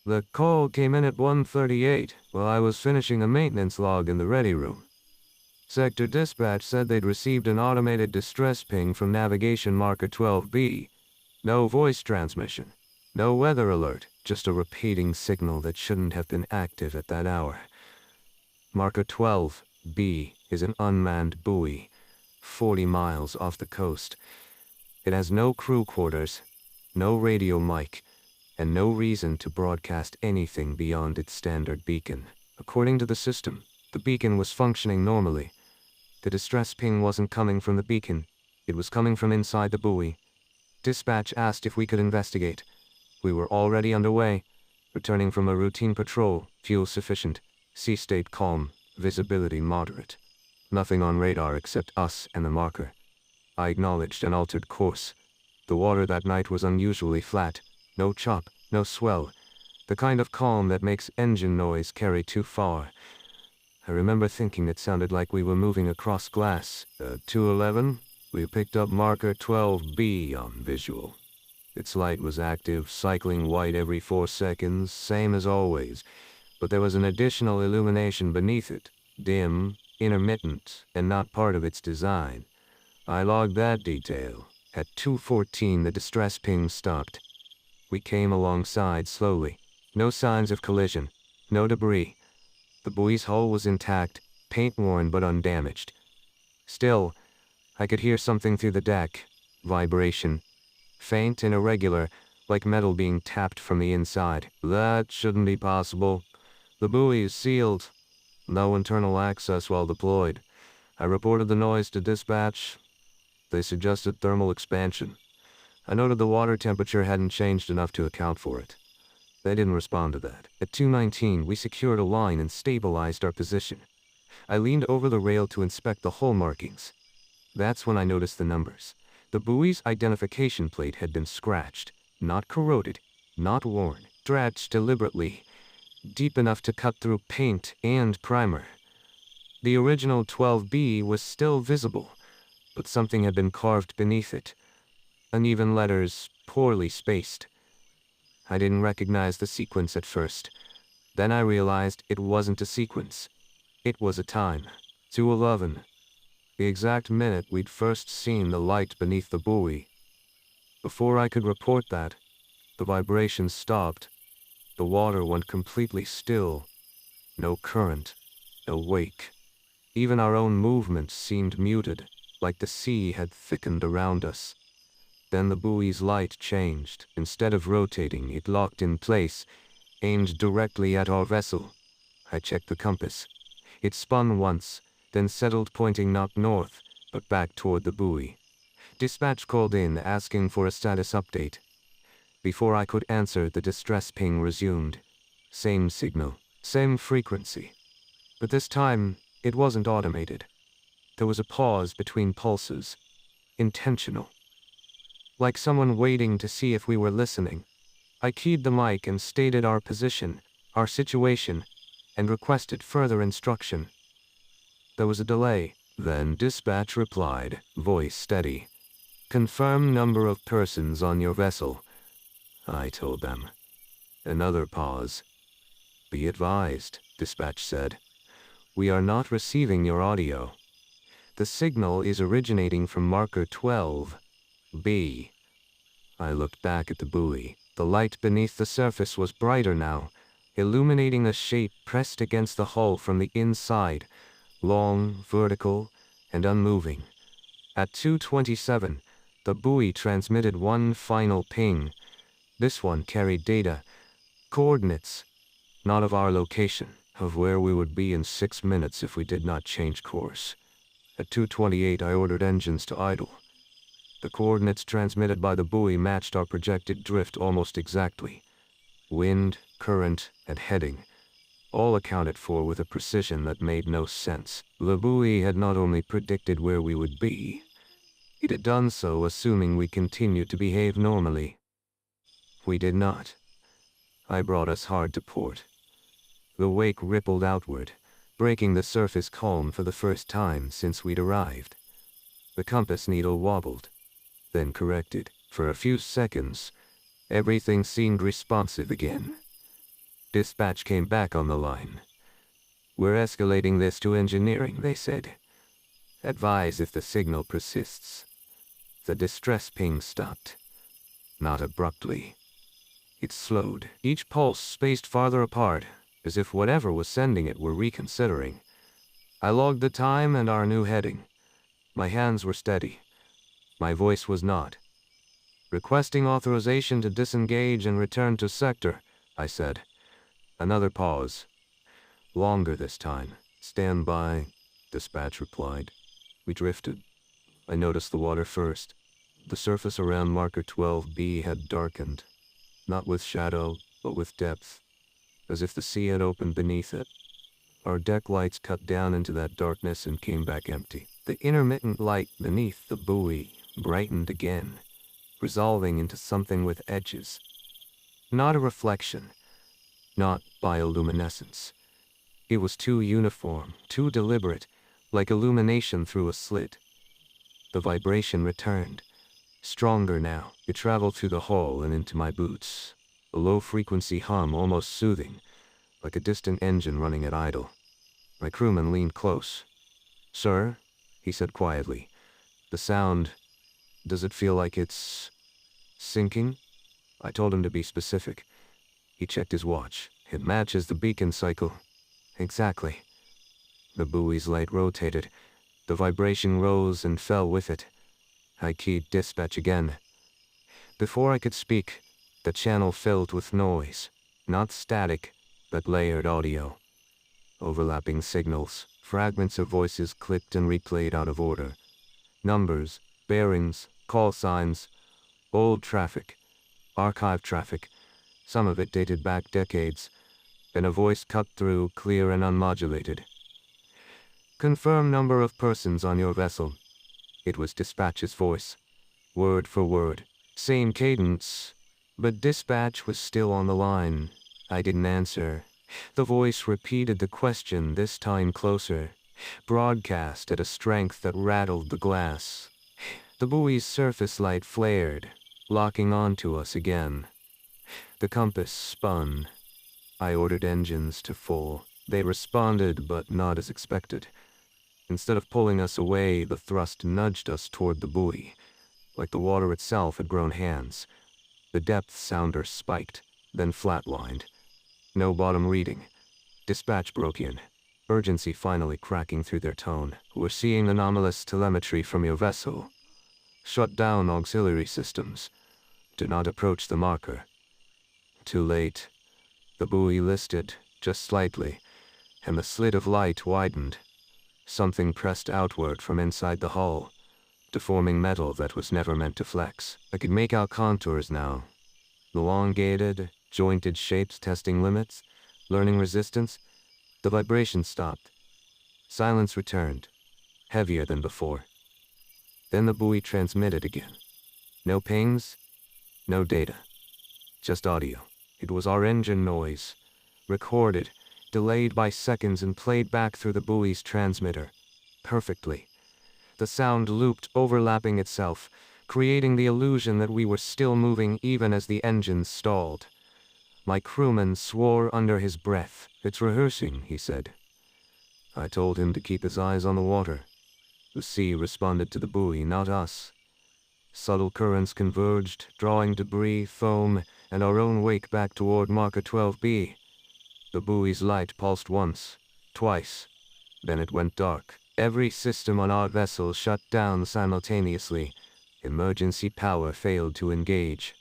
The call came in at 1:38 while I was finishing a maintenance log in the ready room. Sector Dispatch said they'd received an automated distress ping from Navigation Marker 12B. No voice transmission. No weather alert, just a repeating signal that shouldn't have been active at that hour. Marker 12B is an unmanned buoy, 40 miles off the coast. It has no crew quarters, no radio mic, and no reason to broadcast anything beyond its standard beacon. According to the system, the beacon was functioning normally. The distress ping wasn't coming from the beacon, it was coming from inside the buoy. Dispatch asked if we could investigate. We were already underway, returning from a routine patrol, fuel sufficient, sea state calm, visibility moderate. Nothing on radar except us and the marker. I acknowledged and altered course. The water that night was unusually flat, no chop, no swell, the kind of calm that makes engine noise carry too far. I remember thinking it sounded like we were moving across glass. 211, we picked up marker 12B on visual. Its light was active, cycling white every 4 seconds, same as always, but there was an additional illumination beneath it, dim, intermittent, and not part of its design. I logged that detail. At 2:14, the distress ping stopped. We came alongside slowly. No signs of collision, no debris. The buoy's hull was intact, paint-worn but undamaged. Still, I could hear something through the deck. Vibration. Faint and irregular, like metal being tapped from the inside. That shouldn't be possible. The buoy is sealed. No internal access while deployed. I reported the noise to dispatch. They suggested thermal expansion. I noted the water temperature hadn't changed enough to account for it. They didn't respond to that. At 2:19, we secured a line and stabilized our position. I leaned over the rail to inspect the hull markings. That's when I noticed the numbers. The buoy's identification plate had been scratched, not corroded, not worn, scratched deliberately, deep enough to cut through paint and primer. The original 12B was still visible, but something had been carved beneath it. Uneven letters, poorly spaced. I didn't recognize the sequence at first. Then I realized it wasn't a sequence. It was a time. 2:11. The exact minute we'd first seen the light beneath the buoy. Before I could report that, the vibrations stopped. The water went completely still. No current, no wake. Even our own movement seemed muted, like the sea had thickened around us. Then the buoy's light changed. Instead of rotating, it locked in place, aimed directly at our vessel. I checked the compass. It spun once, then settled, pointing not north, but back toward the buoy. Dispatch called in, asking for a status update. Before I could answer, the distress ping resumed. Same signal, same frequency. But this time, it wasn't automated. There was a pause between pulses. Intentional. Like someone waiting to see if we were listening. I keyed the mic and stated our position, our situation, and requested further instruction. There was a delay. Then dispatch replied, voice steady. Confirm number of persons on your vessel. I told them. Another pause. Be advised, dispatch said. We are not receiving your audio. The signal is originating from marker 12B. I looked back at the buoy. The light beneath the surface was brighter now, illuminating a shape pressed against the hull from the inside, long, vertical, and unmoving. At 2:27, the buoy transmitted one final ping. This one carried data, coordinates, not of our location, of where we would be in 6 minutes if we did not change course. At 2:28, I ordered engines to idle. The coordinates transmitted by the buoy matched our projected drift almost exactly. Wind, current, and heading, all accounted for with a precision that made no sense. The buoy had not only predicted where we would be, it had done so assuming we continued to behave normally. We did not. I brought us hard to port. The wake rippled outward, breaking the surface calm for the first time since we'd arrived. The compass needle wobbled, then corrected. For a few seconds, everything seemed responsive again. Dispatch came back on the line. "We're escalating this to engineering," they said. "Advise if the signal persists." The distress ping stopped. Not abruptly. It slowed, each pulse spaced farther apart, as if whatever was sending it were reconsidering. I logged the time and our new heading. My hands were steady. My voice was not. "Requesting authorization to disengage and return to sector," I said. Another pause. Longer this time. "Stand by," Dispatch replied. We drifted. I noticed the water first. The surface around marker 12B had darkened. Not with shadow, but with depth, as if the sea had opened beneath it. Our deck lights cut down into that darkness and came back empty. The intermittent light beneath the buoy brightened again, resolving into something with edges. Not a reflection, not bioluminescence. It was too uniform, too deliberate, like illumination through a slit. The vibration returned, stronger now. It traveled through the hull and into my boots. A low-frequency hum, almost soothing, like a distant engine running at idle. My crewman leaned close. "Sir," he said quietly, "the sound, does it feel like it's sinking?" I told him to be specific. He checked his watch. "It matches the beacon cycle." "Exactly." The buoy's light rotated. The vibration rose and fell with it. I keyed dispatch again. Before I could speak, the channel filled with noise. Not static, but layered audio. Overlapping signals, fragments of voices clipped and replayed out of order. Numbers, bearings, call signs, old traffic, archive traffic. Some of it dated back decades. Then a voice cut through, clear and unmodulated. "Confirm number of persons on your vessel." It was Dispatch's voice, word for word. Same cadence, but Dispatch was still on the line. I didn't answer. The voice repeated the question, this time closer, broadcast at a strength that rattled the glass. The buoy's surface light flared, locking onto us again. The compass spun. I ordered engines to full. They responded, but not as expected. Instead of pulling us away, the thrust nudged us toward the buoy, like the water itself had grown hands. The depth sounder spiked, then flatlined. No bottom reading. Dispatch broke in, urgency finally cracking through their tone. "We're seeing anomalous telemetry from your vessel. Shut down auxiliary systems. Do not approach the marker." Too late. The buoy listed, just slightly, and the slit of light widened. Something pressed outward from inside the hull, deforming metal that was never meant to flex. I could make out contours now. Elongated, jointed shapes testing limits, learning resistance. The vibration stopped. Silence returned, heavier than before. Then the buoy transmitted again. No pings, no data. Just audio. It was our engine noise, recorded, delayed by seconds and played back through the buoy's transmitter. Perfectly. The sound looped, overlapping itself, creating the illusion that we were still moving even as the engines stalled. My crewman swore under his breath. "It's rehearsing," he said. I told him to keep his eyes on the water. The sea responded to the buoy, not us. Subtle currents converged, drawing debris, foam, and our own wake back toward marker 12B. The buoy's light pulsed once, twice. Then it went dark. Every system on our vessel shut down simultaneously. Emergency power failed to engage.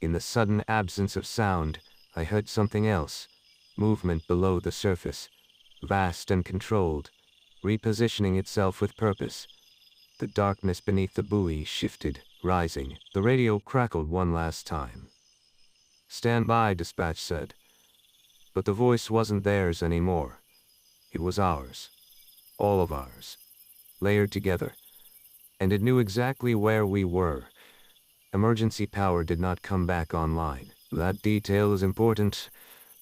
In the sudden absence of sound, I heard something else. Movement below the surface, vast and controlled, repositioning itself with purpose. The darkness beneath the buoy shifted, rising. The radio crackled one last time. "Stand by," Dispatch said. But the voice wasn't theirs anymore. It was ours. All of ours. Layered together. And it knew exactly where we were. Emergency power did not come back online. That detail is important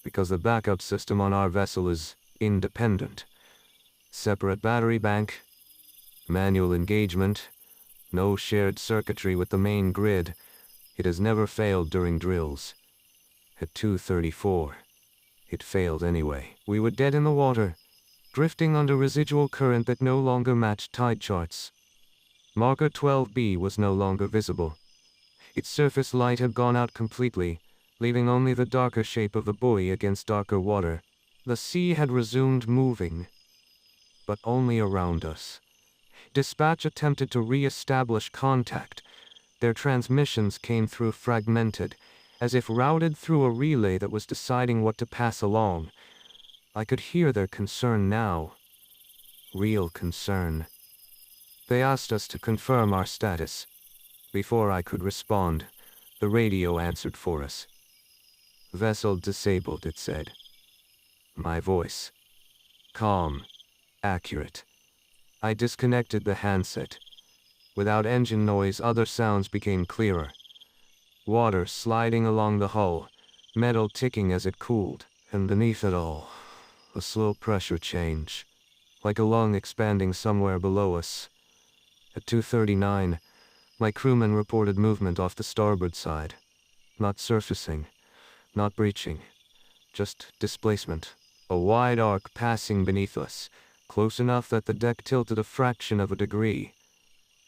because the backup system on our vessel is independent. Separate battery bank, manual engagement, no shared circuitry with the main grid. It has never failed during drills. At 2:34, It failed anyway. We were dead in the water, drifting under residual current that no longer matched tide charts. Marker 12B was no longer visible. Its surface light had gone out completely, leaving only the darker shape of the buoy against darker water. The sea had resumed moving, but only around us. Dispatch attempted to re-establish contact. Their transmissions came through fragmented, as if routed through a relay that was deciding what to pass along. I could hear their concern now. Real concern. They asked us to confirm our status. Before I could respond, the radio answered for us. "Vessel disabled," it said. My voice. Calm. Accurate. I disconnected the handset. Without engine noise, other sounds became clearer. Water sliding along the hull, metal ticking as it cooled, and beneath it all, a slow pressure change, like a lung expanding somewhere below us. At 2:39, my crewman reported movement off the starboard side. Not surfacing, not breaching, just displacement. A wide arc passing beneath us, close enough that the deck tilted a fraction of a degree.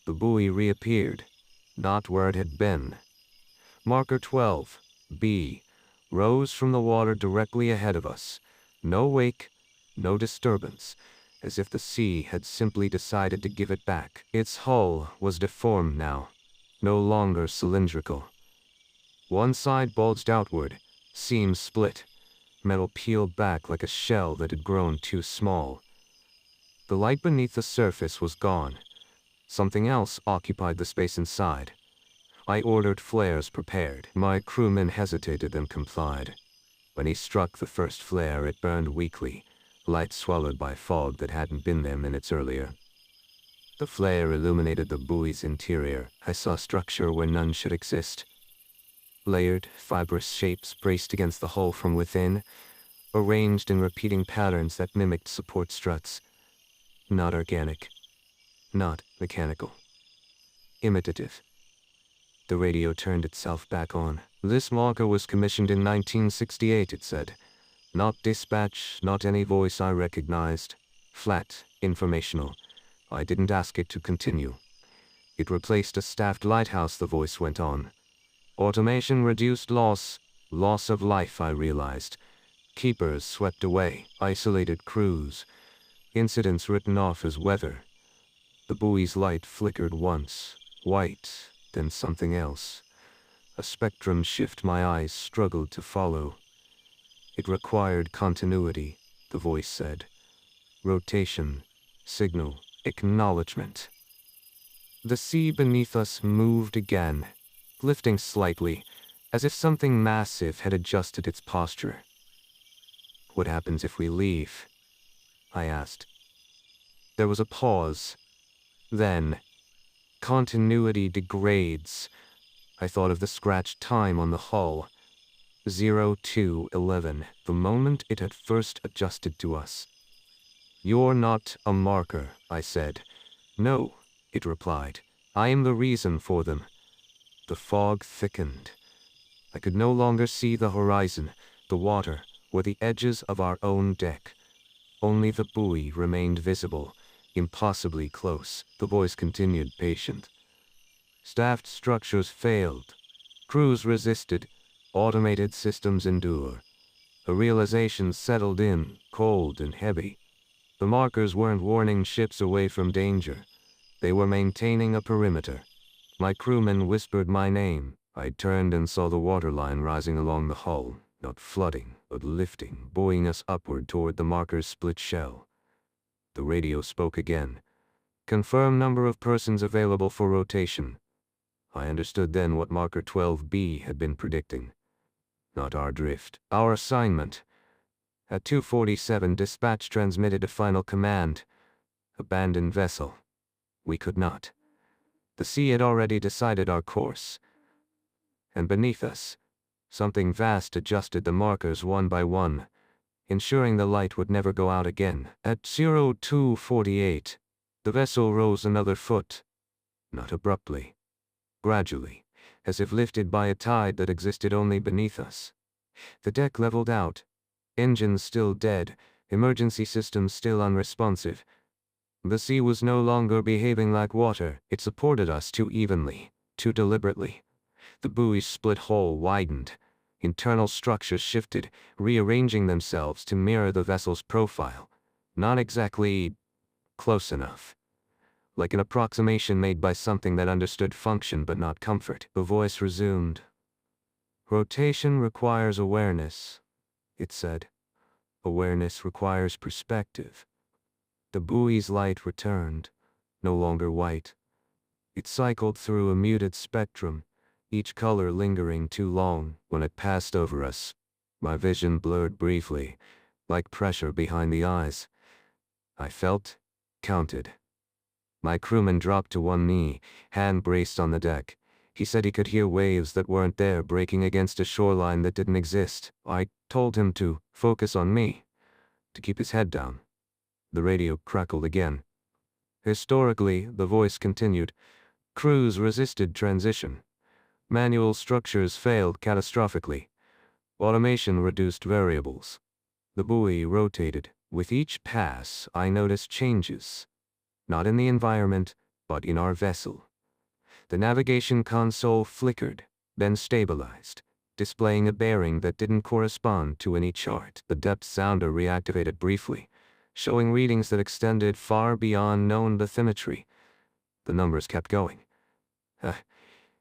The buoy reappeared, not where it had been. Marker 12B rose from the water directly ahead of us. No wake, no disturbance, as if the sea had simply decided to give it back. Its hull was deformed now, no longer cylindrical. One side bulged outward, seams split, metal peeled back like a shell that had grown too small. The light beneath the surface was gone. Something else occupied the space inside. I ordered flares prepared. My crewman hesitated, then complied. When he struck the first flare, it burned weakly, light swallowed by fog that hadn't been there minutes earlier. The flare illuminated the buoy's interior. I saw structure where none should exist. Layered, fibrous shapes braced against the hull from within, arranged in repeating patterns that mimicked support struts. Not organic. Not mechanical. Imitative. The radio turned itself back on. "This marker was commissioned in 1968, it said. Not dispatch, not any voice I recognized. Flat, informational. I didn't ask it to continue. It replaced a staffed lighthouse," the voice went on. "Automation reduced loss of life, I realized. Keepers swept away, isolated crews. Incidents written off as weather." The buoy's light flickered once, white, then something else. A spectrum shift my eyes struggled to follow. "It required continuity," the voice said. "Rotation, signal, acknowledgement." The sea beneath us moved again, lifting slightly, as if something massive had adjusted its posture. "What happens if we leave?" I asked. There was a pause. Then, "Continuity degrades." I thought of the scratched time on the hull. 02:11, the moment it had first adjusted to us. "You're not a marker," I said. "No," it replied. "I am the reason for them." The fog thickened. I could no longer see the horizon, the water, or the edges of our own deck. Only the buoy remained visible, impossibly close. The voice continued, patient. "Staffed structures failed. Crews resisted. Automated systems endure." A realization settled in, cold and heavy. The markers weren't warning ships away from danger. They were maintaining a perimeter. My crewman whispered my name. I turned and saw the waterline rising along the hull, not flooding, but lifting, buoying us upward toward the marker's split shell. The radio spoke again. "Confirm number of persons available for rotation." I understood then what Marker 12B had been predicting. Not our drift, our assignment. At 2:47, dispatch transmitted a final command. "Abandon vessel." We could not. The sea had already decided our course. And beneath us, something vast adjusted the markers one by one, ensuring the light would never go out again. At 02:48, the vessel rose another foot. Not abruptly. Gradually, as if lifted by a tide that existed only beneath us. The deck leveled out. Engines still dead, emergency systems still unresponsive. The sea was no longer behaving like water, it supported us too evenly, too deliberately. The buoy's split hole widened. Internal structures shifted, rearranging themselves to mirror the vessel's profile. Not exactly close enough. Like an approximation made by something that understood function but not comfort. The voice resumed. Rotation requires awareness, it said. Awareness requires perspective. The buoy's light returned, no longer white. It cycled through a muted spectrum, each color lingering too long. When it passed over us, my vision blurred briefly, like pressure behind the eyes. I felt, counted. My crewman dropped to one knee, hand braced on the deck. He said he could hear waves that weren't there breaking against a shoreline that didn't exist. I told him to focus on me, to keep his head down. The radio crackled again. Historically, the voice continued, crews resisted transition. Manual structures failed catastrophically. Automation reduced variables. The buoy rotated. With each pass, I noticed changes. Not in the environment, but in our vessel. The navigation console flickered, then stabilized, displaying a bearing that didn't correspond to any chart. The depth sounder reactivated briefly, showing readings that extended far beyond known bathymetry. The numbers kept going.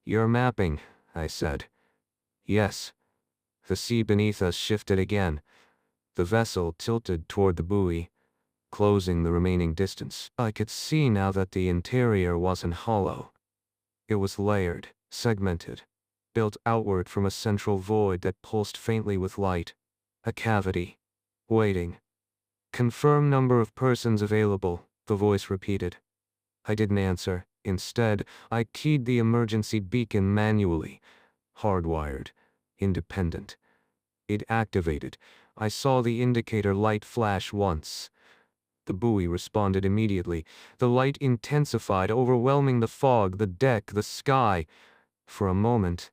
You're mapping, I said. Yes. The sea beneath us shifted again. The vessel tilted toward the buoy, closing the remaining distance. I could see now that the interior wasn't hollow. It was layered, segmented, built outward from a central void that pulsed faintly with light. A cavity. Waiting. Confirm number of persons available, the voice repeated. I didn't answer. Instead, I keyed the emergency beacon manually. Hardwired. Independent. It activated. I saw the indicator light flash once. The buoy responded immediately. The light intensified, overwhelming the fog, the deck, the sky. For a moment,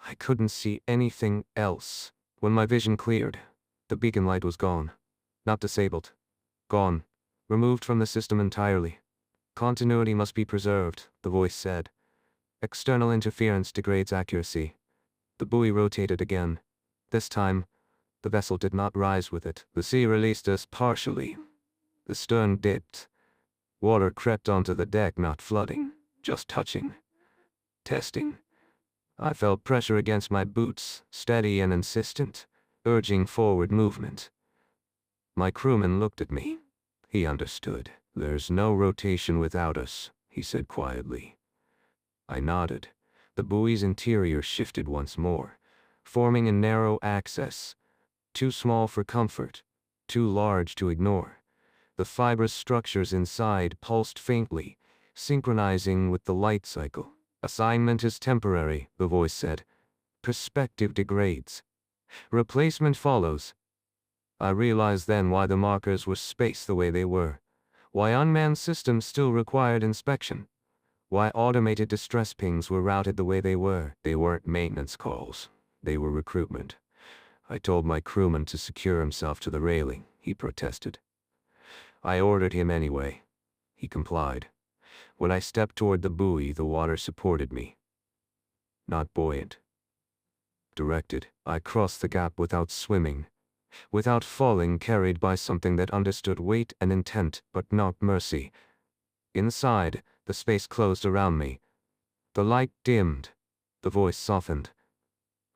I couldn't see anything else. When my vision cleared, the beacon light was gone. Not disabled. Gone. Removed from the system entirely. Continuity must be preserved, the voice said. External interference degrades accuracy. The buoy rotated again. This time, the vessel did not rise with it. The sea released us partially. The stern dipped. Water crept onto the deck, not flooding, just touching. Testing. I felt pressure against my boots, steady and insistent, urging forward movement. My crewman looked at me. He understood. There's no rotation without us, he said quietly. I nodded. The buoy's interior shifted once more, forming a narrow axis, too small for comfort, too large to ignore. The fibrous structures inside pulsed faintly, synchronizing with the light cycle. Assignment is temporary, the voice said. Perspective degrades. Replacement follows. I realized then why the markers were spaced the way they were. Why unmanned systems still required inspection. Why automated distress pings were routed the way they were. They weren't maintenance calls. They were recruitment. I told my crewman to secure himself to the railing. He protested. I ordered him anyway. He complied. When I stepped toward the buoy, the water supported me. Not buoyant. Directed, I crossed the gap without swimming. Without falling, carried by something that understood weight and intent, but not mercy. Inside, the space closed around me. The light dimmed. The voice softened.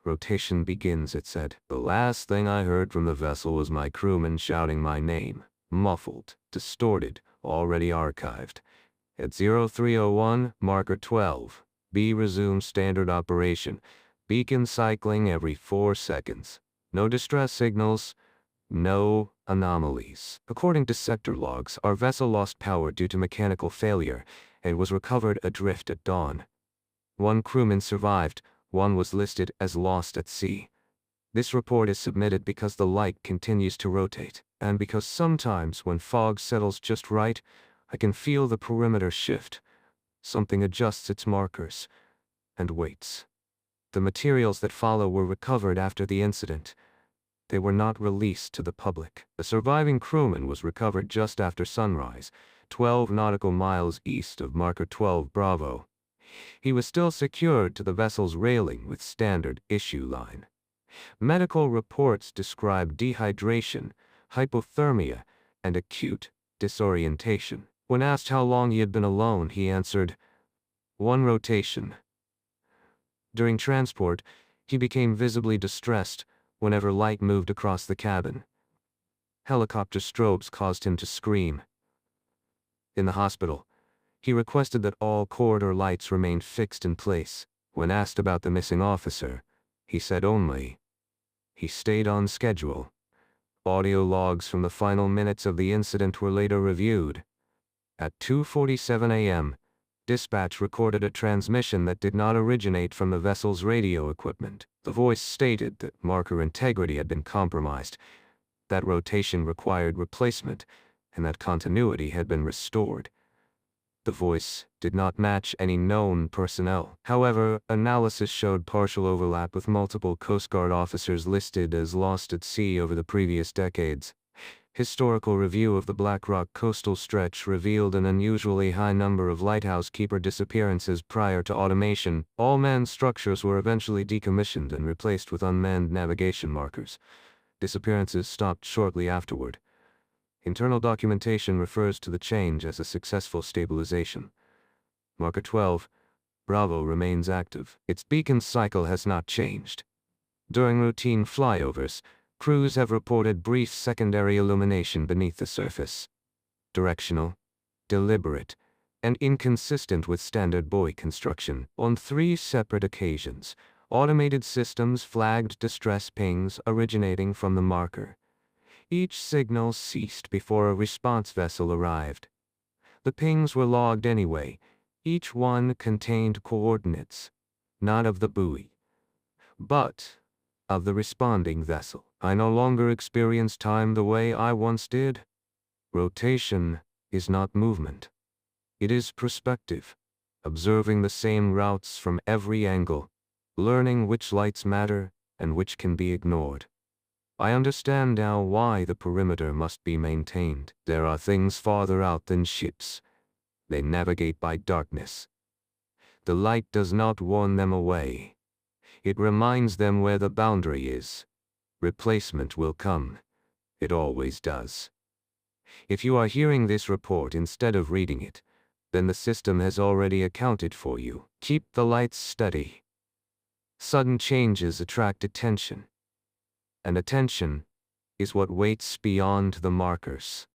Rotation begins, it said. The last thing I heard from the vessel was my crewman shouting my name. Muffled, distorted, already archived. At 0301, marker 12. B resumes standard operation. Beacon cycling every 4 seconds. No distress signals. No anomalies. According to sector logs, our vessel lost power due to mechanical failure and was recovered adrift at dawn. 1 crewman survived. 1 was listed as lost at sea. This report is submitted because the light continues to rotate, and because sometimes when fog settles just right, I can feel the perimeter shift. Something adjusts its markers and waits. The materials that follow were recovered after the incident. they were not released to the public. A surviving crewman was recovered just after sunrise, 12 nautical miles east of Marker 12 Bravo. He was still secured to the vessel's railing with standard issue line. Medical reports described dehydration, hypothermia, and acute disorientation. When asked how long he had been alone, he answered, "One rotation." During transport, he became visibly distressed whenever light moved across the cabin. Helicopter strobes caused him to scream. In the hospital, he requested that all corridor lights remain fixed in place. When asked about the missing officer, he said only, "He stayed on schedule." Audio logs from the final minutes of the incident were later reviewed. At 2:47 a.m., dispatch recorded a transmission that did not originate from the vessel's radio equipment. The voice stated that marker integrity had been compromised, that rotation required replacement, and that continuity had been restored. The voice did not match any known personnel. However, analysis showed partial overlap with multiple Coast Guard officers listed as lost at sea over the previous decades. Historical review of the Black Rock coastal stretch revealed an unusually high number of lighthouse keeper disappearances prior to automation. All manned structures were eventually decommissioned and replaced with unmanned navigation markers. Disappearances stopped shortly afterward. Internal documentation refers to the change as a successful stabilization. Marker 12, Bravo remains active. Its beacon cycle has not changed. During routine flyovers, crews have reported brief secondary illumination beneath the surface. Directional, deliberate, and inconsistent with standard buoy construction. On 3 separate occasions, automated systems flagged distress pings originating from the marker. Each signal ceased before a response vessel arrived. The pings were logged anyway. Each one contained coordinates, not of the buoy, but of the responding vessel. I no longer experience time the way I once did. Rotation is not movement. It is perspective, observing the same routes from every angle, learning which lights matter and which can be ignored. I understand now why the perimeter must be maintained. There are things farther out than ships. They navigate by darkness. The light does not warn them away. It reminds them where the boundary is. Replacement will come. It always does. If you are hearing this report instead of reading it, then the system has already accounted for you. Keep the lights steady. Sudden changes attract attention, and attention is what waits beyond the markers.